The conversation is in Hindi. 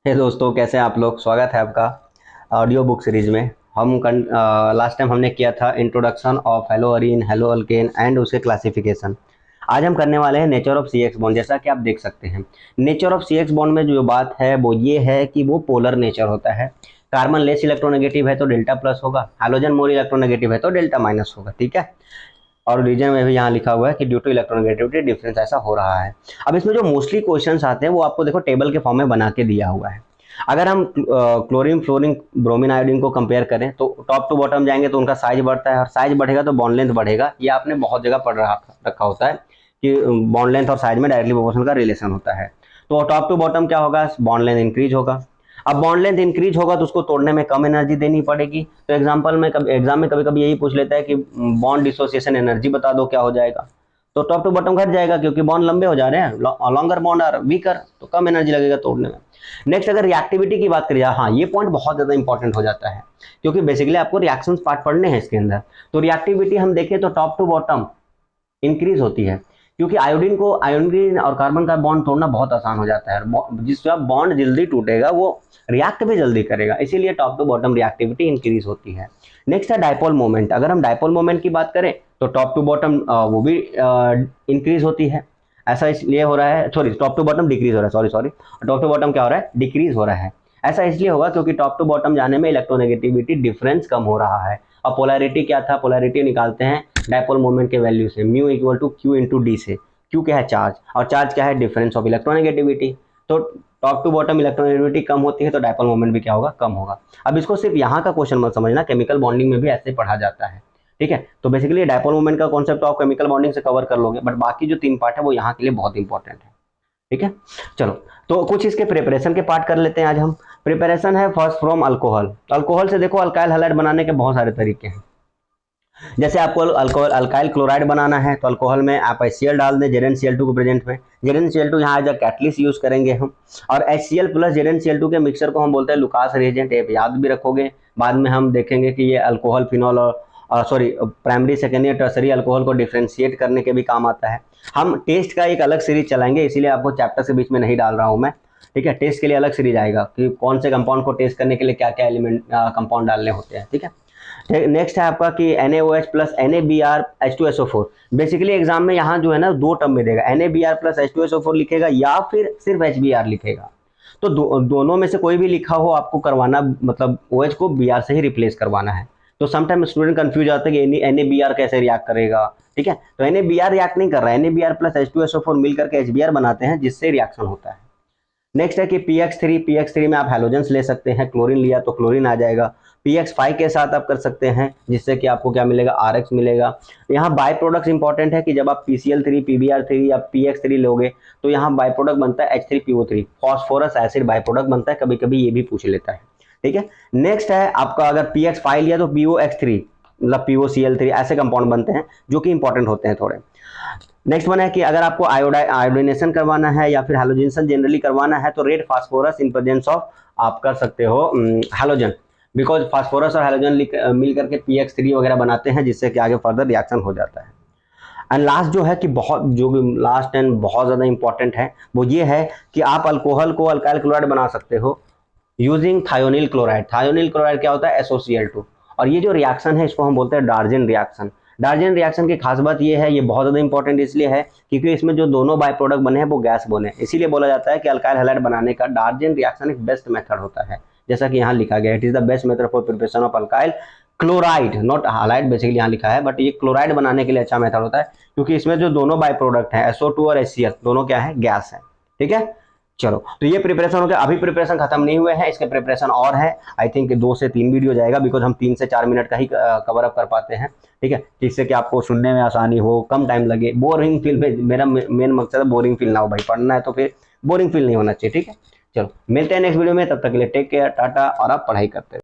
हे दोस्तों, कैसे हैं आप लोग। स्वागत है आपका ऑडियो बुक सीरीज में। हम लास्ट टाइम हमने किया था introduction of haloarene, haloalkane and उसके क्लासिफिकेशन। आज हम करने वाले हैं nature of C X bond. जैसा कि आप देख सकते हैं, nature of C X bond में जो बात है वो ये है कि वो पोलर नेचर होता है। कार्बन लेस इलेक्ट्रोनेगेटिव है तो डेल्टा प्लस होगा, हाइड्रोजन मोर इलेक्ट्रोनेगेटिव है तो डेल्टा माइनस होगा। ठीक है। और रीजन में भी यहाँ लिखा हुआ है कि ड्यू टू इलेक्ट्रोनेगेटिविटी डिफरेंस ऐसा हो रहा है। अब इसमें जो मोस्टली क्वेश्चंस आते हैं वो आपको देखो टेबल के फॉर्म में बना के दिया हुआ है। अगर हम क्लोरीन फ्लोरीन ब्रोमीन आयोडीन को कंपेयर करें तो टॉप टू बॉटम जाएंगे तो उनका साइज बढ़ता है, और साइज बढ़ेगा तो बॉन्ड लेंथ बढ़ेगा। ये आपने बहुत जगह पढ़ रखा होता है कि बॉन्ड लेंथ और साइज में डायरेक्टली प्रोपोर्शनल का रिलेशन होता है। तो टॉप टू बॉटम क्या होगा, बॉन्ड लेंथ इंक्रीज होगा। अब बॉन्ड लेंथ इंक्रीज होगा तो उसको तोड़ने में कम एनर्जी देनी पड़ेगी। तो एग्जाम में कभी कभी यही पूछ लेता है कि बॉन्ड डिसोसिएशन एनर्जी बता दो, क्या हो जाएगा। तो टॉप टू बॉटम घट जाएगा क्योंकि बॉन्ड लंबे हो जा रहे हैं, लॉन्गर बॉन्ड और वीकर, तो कम एनर्जी लगेगा तोड़ने में। नेक्स्ट अगर रिएक्टिविटी की बात करिए, हाँ ये पॉइंट बहुत ज्यादा इंपॉर्टेंट हो जाता है क्योंकि बेसिकली आपको रिएक्शंस पार्ट पढ़ने हैं इसके अंदर। तो रिएक्टिविटी हम देखें तो टॉप टू बॉटम इंक्रीज होती है क्योंकि आयोडीन और कार्बन का बॉन्ड तोड़ना बहुत आसान हो जाता है। जिससे बॉन्ड जल्दी टूटेगा वो रिएक्ट भी जल्दी करेगा, इसीलिए top to bottom reactivity increase होती है। नेक्स्ट है डायपोल मोमेंट। अगर हम डायपोल मोमेंट की बात करें तो टॉप टू बॉटम वो भी इंक्रीज होती है। ऐसा इसलिए हो रहा है, sorry top to bottom decrease हो रहा है, सॉरी टॉप टू बॉटम क्या हो रहा है, डिक्रीज हो रहा है। ऐसा इसलिए होगा क्योंकि टॉप टू बॉटम जाने में इलेक्ट्रोनेगेटिविटी डिफरेंस कम हो रहा है। अब पोलैरिटी क्या था, पोलैरिटी निकालते हैं डायपोल मोमेंट के वैल्यू से, mu equal to q into d से। क्यू क्या है, चार्ज, और चार्ज क्या है, डिफरेंस ऑफ इलेक्ट्रोनेगेटिविटी। तो टॉप टू बॉटम इलेक्ट्रोनेगेटिविटी कम होती है तो डायपोल मोमेंट भी क्या होगा, कम होगा। अब इसको सिर्फ यहाँ का क्वेश्चन मत समझना, केमिकल बॉन्डिंग में भी ऐसे पढ़ा जाता है। ठीक है। तो बेसिकली डायपोल मोमेंट का कॉन्सेप्ट तो आप केमिकल बॉन्डिंग से कवर कर लोगे, बट बाकी जो 3 पार्ट है वो यहाँ के लिए बहुत इंपॉर्टेंट है। ठीक है। चलो, तो कुछ इसके प्रिपरेशन के पार्ट कर लेते हैं आज हम। प्रिपरेशन है फर्स्ट फ्रॉम अल्कोहल। अल्कोहल से देखो अल्काइल हैलाइड बनाने के बहुत सारे तरीके हैं। जैसे आपको अल्कोहल अल्काइल क्लोराइड बनाना है तो अल्कोहल में आप HCl डाल दें ZnCl2 को प्रेजेंट में। ZnCl2 यहाँ एज अ कैटलिस्ट यूज करेंगे हम, और HCl प्लस ZnCl2 के मिक्सर को हम बोलते हैं लुकास रिएजेंट। ये याद भी रखोगे, बाद में हम देखेंगे कि ये अल्कोहल फिनॉल और सॉरी प्राइमरी सेकेंडरी और टर्सरी अल्कोहल को डिफ्रेंशिएट करने के भी काम आता है। हम टेस्ट का एक अलग सीरीज चलाएंगे, इसीलिए आपको चैप्टर के बीच में नहीं डाल रहा हूँ मैं। ठीक है। टेस्ट के लिए अलग सीरीज आएगा कि कौन से कंपाउंड को टेस्ट करने के लिए क्या क्या एलिमेंट कंपाउंड डालने होते हैं। ठीक है। नेक्स्ट है आपका कि NaOH plus NaBr H2SO4। Basically exam में यहाँ जो है ना 2 टर्म में देगा, NaBr प्लस H2SO4 लिखेगा या फिर सिर्फ HBr लिखेगा। तो दोनों में से कोई भी लिखा हो आपको करवाना, मतलब OH को Br से ही रिप्लेस करवाना है। तो समटाइम स्टूडेंट कंफ्यूज आते हैं कि NaBr कैसे रिएक्ट करेगा। ठीक है। तो NaBr रिएक्ट नहीं कर रहा है, NaBr प्लस H2SO4 मिलकर के HBr बनाते हैं जिससे रिएक्शन होता है। नेक्स्ट है कि PX3 में आप हैलोजेंस ले सकते हैं, क्लोरीन लिया तो क्लोरीन आ जाएगा। PX5 के साथ आप कर सकते हैं जिससे कि आपको क्या मिलेगा, RX मिलेगा। यहाँ बाय प्रोडक्ट्स इंपॉर्टेंट है कि जब आप PCl3 PBr3 या PX3 लोगे तो यहाँ बाय प्रोडक्ट बनता है H3PO3, phosphorous acid by product बनता है, कभी कभी ये भी पूछ लेता है। ठीक है। नेक्स्ट है आपका अगर PX5 लिया तो POX3 मतलब POCl3, ऐसे कंपाउंड बनते हैं जो कि इंपॉर्टेंट होते हैं थोड़े। नेक्स्ट वन है कि अगर आपको आयोडाइनेशन करवाना है या फिर हैलोजेनेशन जनरली करवाना है तो red phosphorus in presence of आप कर सकते हो हैलोजन, बिकॉज फास्फोरस और हैलोजन मिल करके PX3 वगैरह बनाते हैं जिससे कि आगे फर्दर रिएक्शन हो जाता है। एंड लास्ट जो है कि लास्ट एंड बहुत ज़्यादा इंपॉर्टेंट है वो ये है कि आप अल्कोहल को अल्काइल क्लोराइड बना सकते हो using thionyl chloride. Thionyl chloride क्या होता है, SOCl2। और ये जो रिएक्शन है इसको हम बोलते हैं डार्जन रिएक्शन। डार्जन रिएक्शन की खास बात ये है, ये बहुत ज़्यादा इंपॉर्टेंट इसलिए है क्योंकि इसमें जो दोनों बाय प्रोडक्ट बने हैं वो गैस बने हैं। इसीलिए बोला जाता है कि अल्काइल हैलाइड बनाने का डार्जन रिएक्शन एक बेस्ट मेथड होता है, जैसा कि यहाँ लिखा गया, it is the best method for preparation of alkyl chloride, not halide basically यहाँ लिखा है, बट ये क्लोराइड बनाने के लिए अच्छा मेथड होता है क्योंकि इसमें जो दोनों बाय प्रोडक्ट है SO2 और HCl दोनों क्या है, गैस है। ठीक है। चलो, तो ये प्रिपरेशन हो गया। अभी प्रिपरेशन खत्म नहीं हुए हैं, इसके प्रिपरेशन और है। आई थिंक 2 से 3 वीडियो जाएगा, बिकॉज हम 3 से 4 मिनट का ही कवर अप कर पाते हैं। ठीक है। जिससे कि आपको सुनने में आसानी हो, कम टाइम लगे, बोरिंग फील में, मेरा मेन मकसद है बोरिंग फील ना हो भाई, पढ़ना है तो फिर बोरिंग फील नहीं होना चाहिए। ठीक है। चलो, मिलते हैं नेक्स्ट वीडियो में, तब तक के लिए टेक केयर, टाटा, और आप पढ़ाई करते हैं।